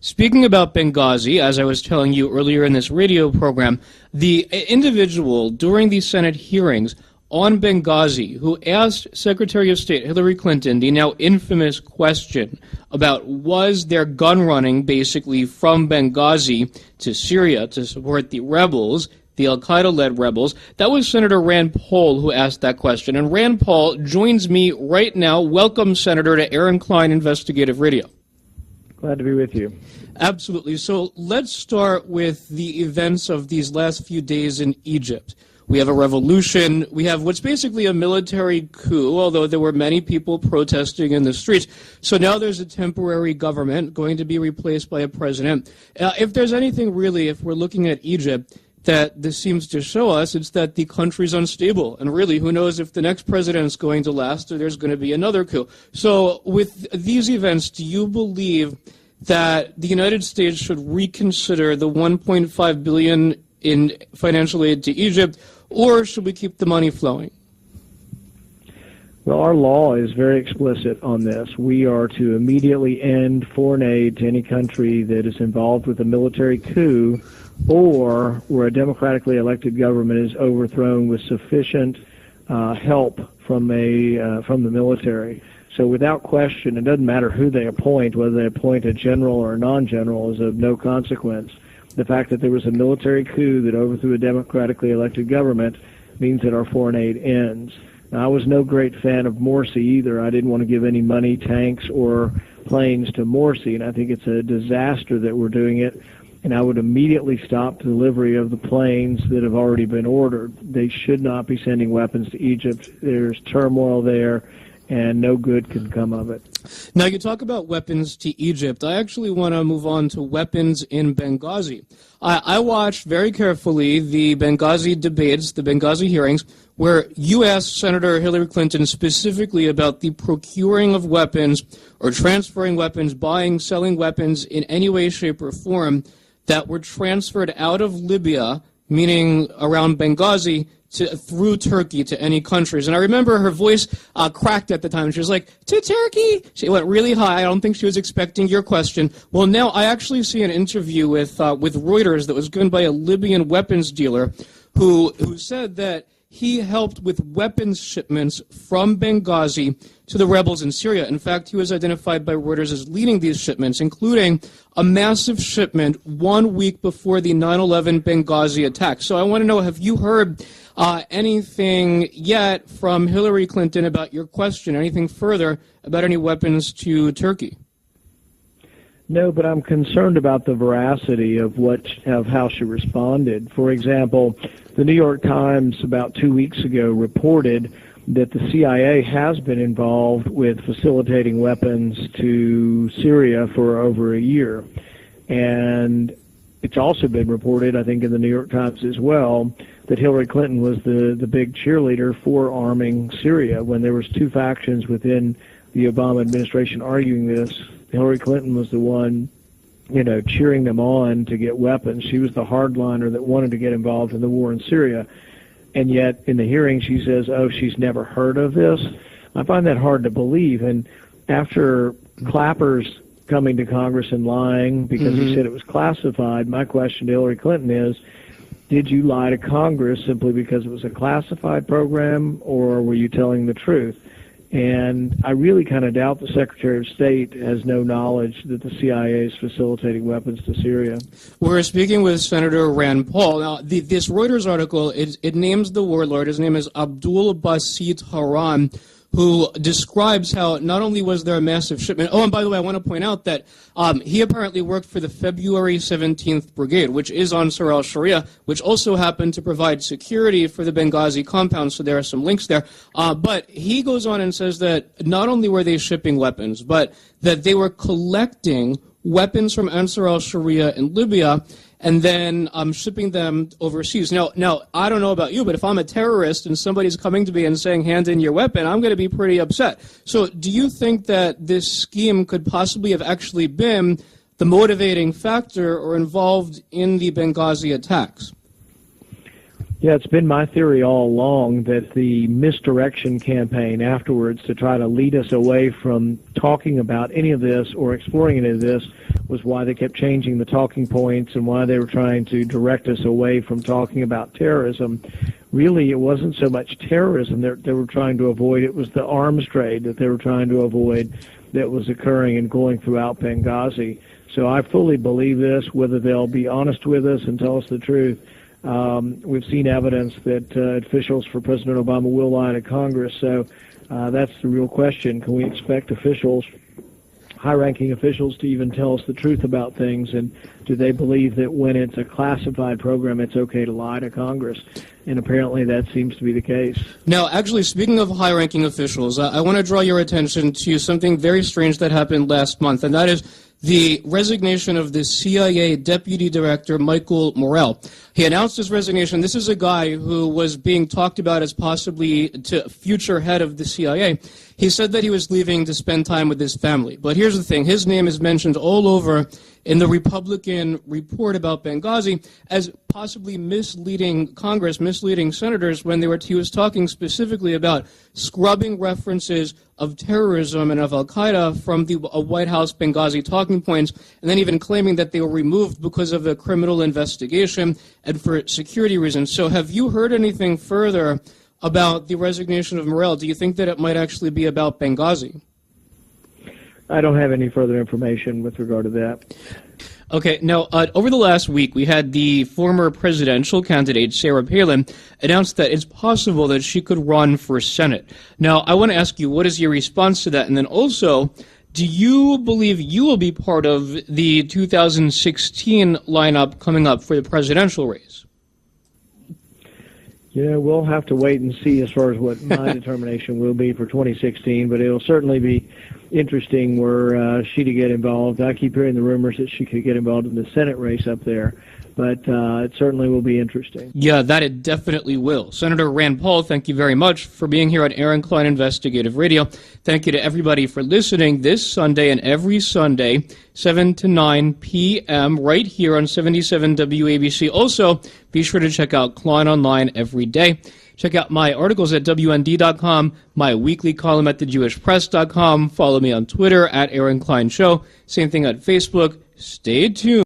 Speaking about Benghazi, as I was telling you earlier in this radio program, the individual during the Senate hearings on Benghazi who asked Secretary of State Hillary Clinton the now infamous question about was there gun running basically from Benghazi to Syria to support the rebels, the al-Qaeda-led rebels, that was Senator Rand Paul who asked that question. And Rand Paul joins me right now. Welcome, Senator, to Klein Investigative Radio. Glad to be with you. Absolutely. So let's start with the events of these last few days in Egypt. We have a revolution. We have what's basically a military coup, although there were many people protesting in the streets. So now there's a temporary government going to be replaced by a president. If there's anything really, if we're looking at Egypt, that this seems to show us, it's that the country's unstable. And really, who knows if the next president's going to last or there's going to be another coup. So with these events, do you believe that the United States should reconsider the $1.5 billion in financial aid to Egypt, or should we keep the money flowing? Well, our law is very explicit on this. We are to immediately end foreign aid to any country that is involved with a military coup or where a democratically elected government is overthrown with sufficient help from the military. So without question, it doesn't matter who they appoint, whether they appoint a general or a non-general is of no consequence. The fact that there was a military coup that overthrew a democratically elected government means that our foreign aid ends. Now, I was no great fan of Morsi either. I didn't want to give any money, tanks, or planes to Morsi, and I think it's a disaster that we're doing it. And I would immediately stop delivery of the planes that have already been ordered. They should not be sending weapons to Egypt. There's turmoil there, and no good can come of it. Now, you talk about weapons to Egypt. I actually want to move on to weapons in Benghazi. I watched very carefully the Benghazi debates, the Benghazi hearings, where you asked Senator Hillary Clinton specifically about the procuring of weapons or transferring weapons, buying, selling weapons in any way, shape, or form that were transferred out of Libya, meaning around Benghazi, through Turkey to any countries. And I remember her voice cracked at the time. She was like, to Turkey? She went really high. I don't think she was expecting your question. Well, now I actually see an interview with Reuters that was given by a Libyan weapons dealer who said that he helped with weapons shipments from Benghazi to the rebels in Syria. In fact, he was identified by Reuters as leading these shipments, including a massive shipment 1 week before the 9/11 Benghazi attack. So I want to know, have you heard anything yet from Hillary Clinton about your question, anything further about any weapons to Turkey? No, but I'm concerned about the veracity of how she responded. For example, the New York Times about 2 weeks ago reported that the CIA has been involved with facilitating weapons to Syria for over a year. And it's also been reported, I think in the New York Times as well, that Hillary Clinton was the big cheerleader for arming Syria. When there was two factions within the Obama administration arguing this, Hillary Clinton was the one, cheering them on to get weapons. She was the hardliner that wanted to get involved in the war in Syria. And yet, in the hearing, she says, she's never heard of this. I find that hard to believe. And after Clapper's coming to Congress and lying because he said it was classified, my question to Hillary Clinton is, did you lie to Congress simply because it was a classified program, or were you telling the truth? And I really kind of doubt the Secretary of State has no knowledge that the CIA is facilitating weapons to Syria. We're speaking with Senator Rand Paul. Now, this Reuters article, it names the warlord. His name is Abdul Basit Haran, who describes how not only was there a massive shipment. Oh, and by the way, I want to point out that he apparently worked for the February 17th Brigade, which is Ansar al-Sharia, which also happened to provide security for the Benghazi compound, so there are some links there. But he goes on and says that not only were they shipping weapons, but that they were collecting weapons from Ansar al-Sharia in Libya and then shipping them overseas. Now, I don't know about you, but if I'm a terrorist and somebody's coming to me and saying, hand in your weapon, I'm going to be pretty upset. So do you think that this scheme could possibly have actually been the motivating factor or involved in the Benghazi attacks? Yeah, it's been my theory all along that the misdirection campaign afterwards to try to lead us away from talking about any of this or exploring any of this was why they kept changing the talking points and why they were trying to direct us away from talking about terrorism. Really, it wasn't so much terrorism that they were trying to avoid. It was the arms trade that they were trying to avoid that was occurring and going throughout Benghazi. So I fully believe this, whether they'll be honest with us and tell us the truth. We've seen evidence that officials for President Obama will lie to Congress, so that's the real question. Can we expect officials, high-ranking officials, to even tell us the truth about things, and do they believe that when it's a classified program, it's okay to lie to Congress? And apparently that seems to be the case. Now, actually, speaking of high-ranking officials, I want to draw your attention to something very strange that happened last month, and that is the resignation of the CIA Deputy Director Michael Morell. He announced his resignation. This is a guy who was being talked about as possibly to future head of the CIA. He said that he was leaving to spend time with his family. But here's the thing. His name is mentioned all over in the Republican report about Benghazi as possibly misleading Congress, misleading senators when he was talking specifically about scrubbing references of terrorism and of al-Qaeda from the White House Benghazi talking points, and then even claiming that they were removed because of a criminal investigation and for security reasons. So have you heard anything further about the resignation of Morell? Do you think that it might actually be about Benghazi? I don't have any further information with regard to that. Okay, now, over the last week, we had the former presidential candidate, Sarah Palin, announce that it's possible that she could run for Senate. Now, I want to ask you, what is your response to that? And then also, do you believe you will be part of the 2016 lineup coming up for the presidential race? Yeah, we'll have to wait and see as far as what my determination will be for 2016, but it'll certainly be interesting were she to get involved. I keep hearing the rumors that she could get involved in the Senate race up there, but it certainly will be interesting. Yeah, that it definitely will. Senator Rand Paul, thank you very much for being here on Aaron Klein Investigative Radio. Thank you to everybody for listening this Sunday and every Sunday, 7 to 9 p.m. right here on 77 WABC. Also, be sure to check out Klein Online every day. Check out my articles at WND.com, my weekly column at thejewishpress.com. Follow me on Twitter at Aaron Klein Show. Same thing on Facebook. Stay tuned.